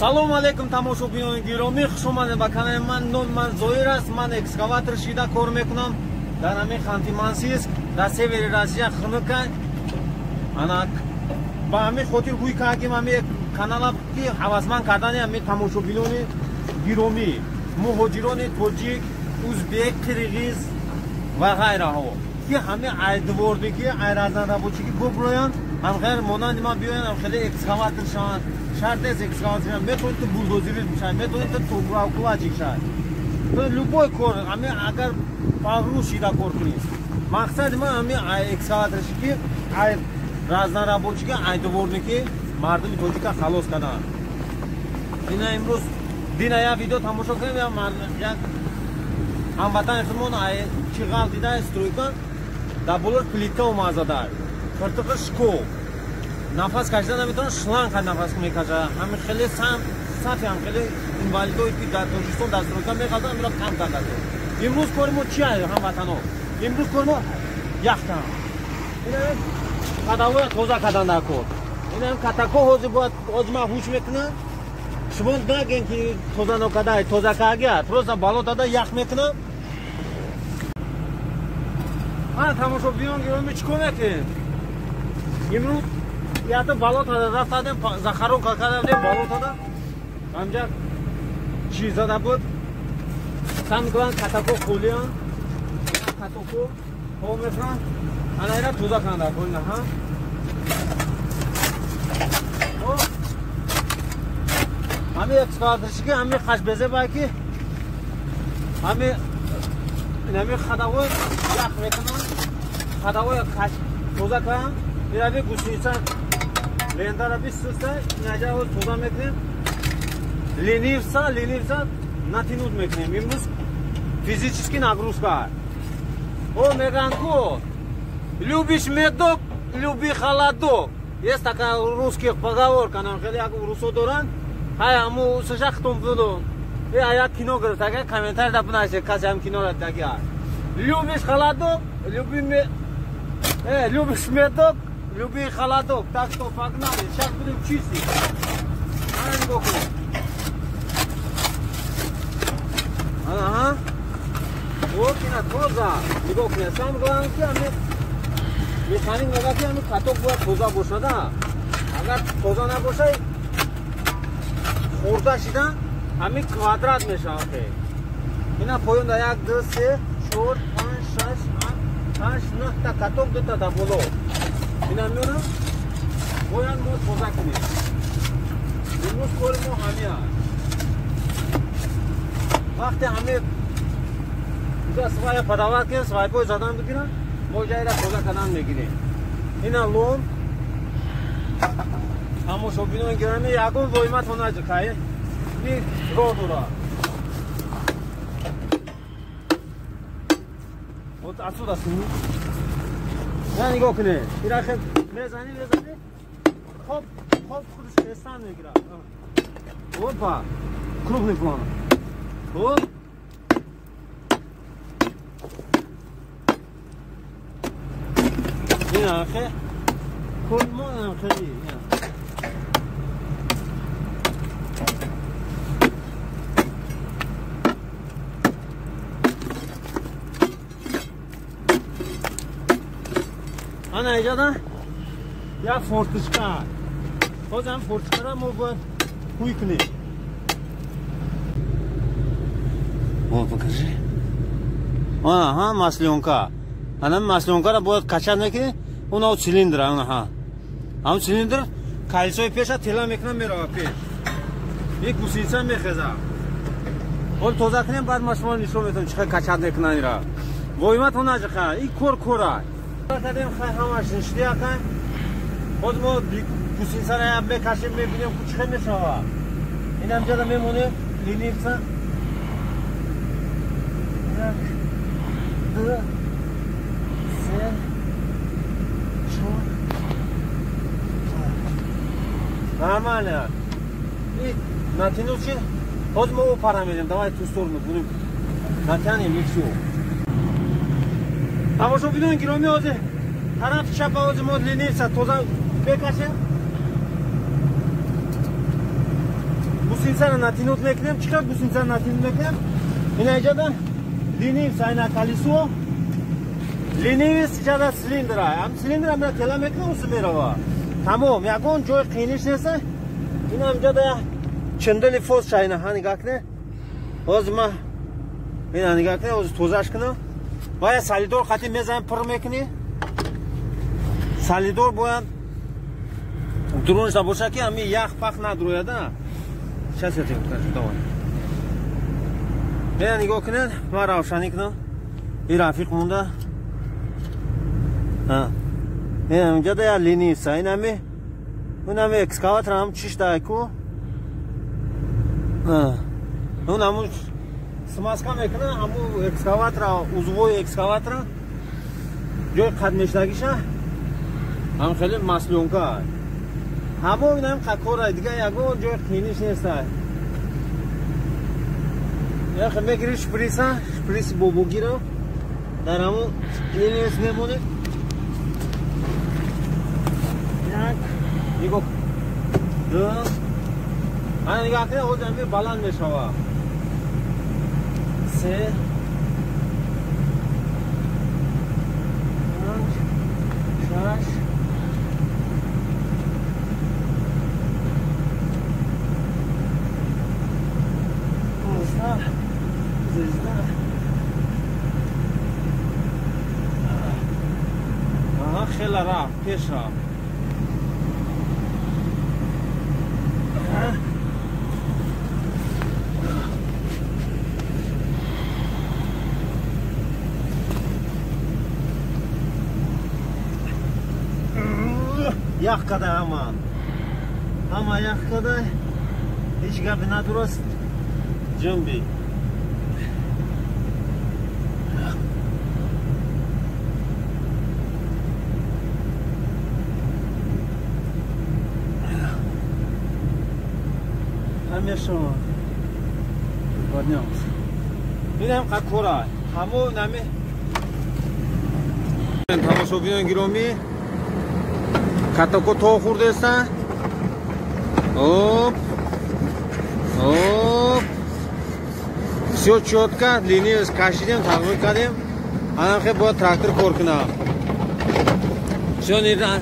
Салом алейкум тамошобинони гиромӣ, хуш омадед ба канали ман. Номи ман Зоир аст. Ман экскаватор шида кор мекунам дар ҳамин Ханти-Мансийск, дар севери Россия, Хныкай. Ана ба ҳамин хотир гӯй кардем ҳамин канала ки ҳавасманд кардани ҳамин тамошобинони гиромӣ, муҳоҷирони тоҷик, узбек, қирғиз ва ғайраҳо ки ҳамин айдвордагӣ, айразанрабочигӣ буброянд, ҳамғайр монанди ман биёянд, ҳамхеле экскаватор шаванд. Шарт нест экскаватор шаванд, метавонед ту булдозирист шаванд, метавонед ту тугравкулачик шаванд. То любой кор, ҳамин агар пагру шида кор кунед. Мақсади ман ҳамин экскаваторши ки разнарабочига, айдвордагӣ мардуми тоҷика халос карданд. Ина имрӯз дина як видео тамошо кардем, як ҳамватани худмон чиғал дида стройка дар болор плитка омад зада, қиртиқи школ. Нафас кашида наметавонад, шланга нафас мекашад. Ҳамин хеле сафи ҳам хеле инвалидои ки дар Тоҷикистон дар стройка мехазанд, амро кам карданд. Имрӯз кори мо чи аст ҳамватано? Имрӯз кори мо яхтам. Ина қадавоя тоза кардан дар кор. Ина катако ҳозир бояд озма ҳуш мекунад. Шумо нагӯед ки тоза накарда, тоза карда, просто бало дада ях мекунад. Ана тамошобинони гиромӣ чӣ кор мекунем? Имрӯз яъто балот рафтадем, захарон кардем балотада. Ҳамҷа чиз зада буд. Сам мекунанд катако холиян. Катако хол мекунанд. Ана ина тоза кунанд дар холина, ҳа? ҳамин экскаваторши ки ҳамин хашбезе бай ки ҳамин инами хадавой ях мекунанд. Хадавой тоза кунанд. Ираби гусеница лентара бисуста, инаҷа ҳоз тоза мекунем. Ленивса натинуд мекунем. Имрӯз физически нагрузка. О меган ку любиш медок, люби холодок. Есть такая русских поговорка, нам хеле як русо доранд. Ҳай ҳаму саша хитом буду. Як кино гирифт, ага комментарий да бунаше, каси ҳам кино ра дагя. Любиш холодок, любиш медок, люби холодок. Так что погнали, сейчас будем чистить. Ана нигоҳ кунед. Ана, вот ина тоза. Нигоҳ кунед. Сам главное ки ҳамин механик мегӯяд ки ҳамин каток бояд тоза бошада. Агар тоза набошад, хурда шида ҳамин квадрат мешавад. Ина поёнда 1, 2, 3, 4, 5, 6, 8, 9 та каток дота да боло. Ина меонам бояд мо тоза кунем. имрӯз кори мо ҳамин аст. вақте ҳамин свая падават ки свайпой задан бигирам, мо ҷайра тоза кардан мегирем. ина лом тамошобинони гиромӣ, ягон воиматон наҷикай ми роҳ дорад. вот асуда сунӣ я нигоҳ кунед. ира хел мезани хоп худаш хестан мегирад. опа крупный план. хоп ина хе кулмон хели ана иҷода як форточка. ҳозир ҳам форточкара мо бояд кӯй кунем. вот покажи. ана маслёнка. ана маслёнкара бояд качад мекунем. он ҳам цилиндр, ҳам цилиндр калисои пеша тела мекунам, меравад пеш. ин гусеница мехезад. он тоза кунем, баъд ма шумо нишон метавонем чӣ хел качад мекунанд. ира воиматон наҷиқа. ин кор кардем ҳамаш нишдиякай. ҳозир мо гусеницаро мекашем, мебинем чӣ хел мешавад. ин ҳамҷада мемонем ленивса 1, 2, 3, 4. нормально. и натянул чи? ҳозир мо опара медем. давай ту сторону будем натянем и всё. тамошобинони гиромӣ, ҳозир тарафи чапа ҳозир мо ленивса тоза бекашем. гусинцара натинут мекунем. Чиқар гусинцара натинут мекунем. Ина иҷода линив сайна колесо. Линивис иҷода силиндра. Ам силиндра мера тела мекунем усу мерава. Тамом, ягон ҷои қииниш неста. Ина иҷода чиндали фос шайна ҳа нигоҳ куне. Ҳозир ма ина нигоҳ куне, ҳозир тозаш кунам. Бояд салидор қати мезанем пур мекунӣ. Салидор бояд дурунишда боша ки ҳами ях пах надрояда. Сейчас я тебе покажу, давай. Ина нигоҳ кунед, ман равшанӣ кунам. И рафиқ монда. Ина инҷода я линивса, инами унами экскаватор ҳам чиштаку. Он ҳамун смазка мекунад, ҳамун экскаватора, узвои экскаватора ҷои қадмештагиша ҳам хеле маслёнка. Ҳамо инам қакора дига ягон ҷои қииниш неста. Яхе мегири шприса, шприси бобогиро дар ҳамун линивс мемонӣ. Як, нигоҳ. Ду. Ана нигоҳ кунед, ҳозир ҳамин баланд мешавад. Се. Панҷ. Шаш. Хела рафт, пеш рафт. Як қадай ҳаман. Ҳама як қадай. Ҳеҷ гапи надураст. Ҷунби. Ҳамеша поднялся. Бинам как кора. Ҳамо нами. Тамошобинони гиромӣ. Катако то хурдеста. Оп. Оп. Всё чётко, линию скашидем, тағмир кардем. Анам хе бояд трактор кор кунам. Всё нирна.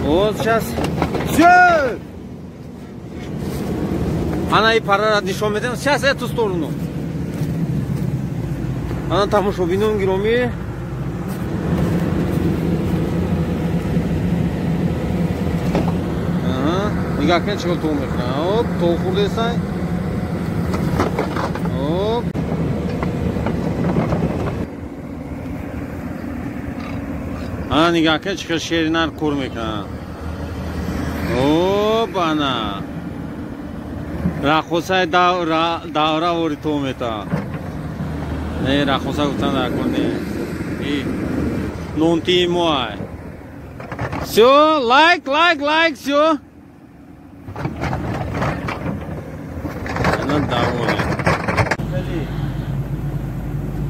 Вот сейчас. Всё! Ана и парара нишон медем. Сейчас эту сторону. Ана тамошобинони гиромӣ. Нигоҳ кунед чиқор то мекунад. Оп, то хурдесай. Оп. Ана нигоҳ кунед чиқор шеринар кор мекунад. Оп, ана. Рахосай давра вори то мета. Не, рахоса гуфтан дакон не. И нонти моай. Всё, лайк, всё.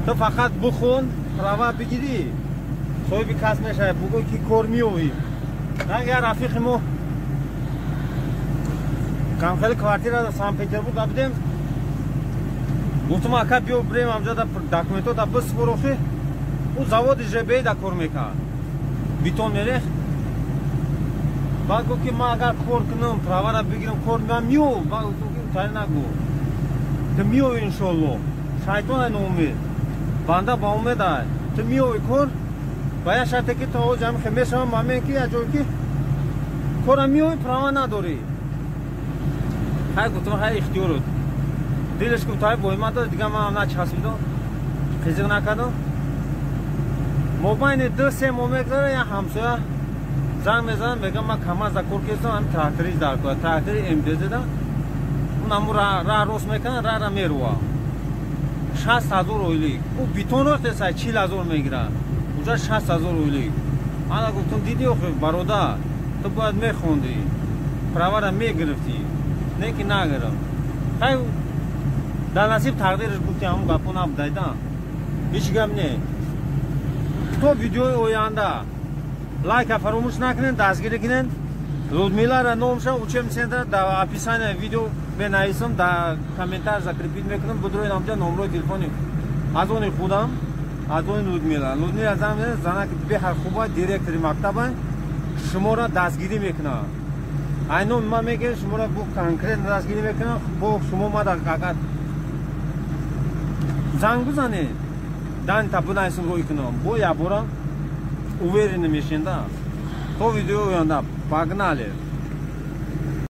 То фақат бухун, права бигирӣ. Соҳиби кас мешавад, бугӯй ки кор меёвӣ. Я рафиқи мо камхели квартира дар Санкт-Петербург будем. Гуфтам ака биё бирем ҳамҷода документота бисупорохӣ. У заводи ЖБ да кор мекард. Битон мерех. Баъд гуфт ки ман агар кор кунам, правара бигирам, кор меам меёв. Баъд гуфт ки тайин нагӯ. Ту меёвӣ иншоллоҳ. Шайтон ай ноумед. Банда ба умед ай. Ту меёвӣ кор. Ба як шарте ки то ҳозир ҳамин мешавам мамен ки як ҷое ки кора меёвӣ, права надорӣ. Хай гуфтам хай ихтиёрот. Дилаш гуфт ҳай бо ман дод, дига ман начаспидам. Қизиқ накардам. мобайни 2-3 моҳ мегузара, як ҳамсоя занг мезанам, мегӯям ман камаз да кор кардам, ҳамин тракторист дар кунад. Трактори МДЗ-да. Он ҳамун раҳ рост мекунад, раҳра мерува. 60,000 ойлик. У битон рохтеса 40,000 мегирад. Уҷа 60,000 ойлик. Ана гуфтам диди охир бародар, ту бояд мехондӣ. Правара мегирифтӣ. Не ки нагирифт. Хай дар насиб тақдираш гуфти ҳамун гапо набудайда. Ҳеҷ гап не. То видеои оянда лайка фаромӯш накунед, дастгирӣ кунед. Людмила номша учебный центр, да описание видео бенайсам, да комментарий закрепить мекнем, будрои намджа номрой телефони. Азони худам, азони Людмила. Людмила замне занак бехар хуба директори мактаба шумора дастгирӣ мекунад. Айно ма мегӯям шумора бу конкрет дастгирӣ мекунад, бо шумо ма дар какат занг бизанед. Дан табунайсин рӯй кунам. Бо ябора уверенный мешин да. То видео ёнда. Погнали.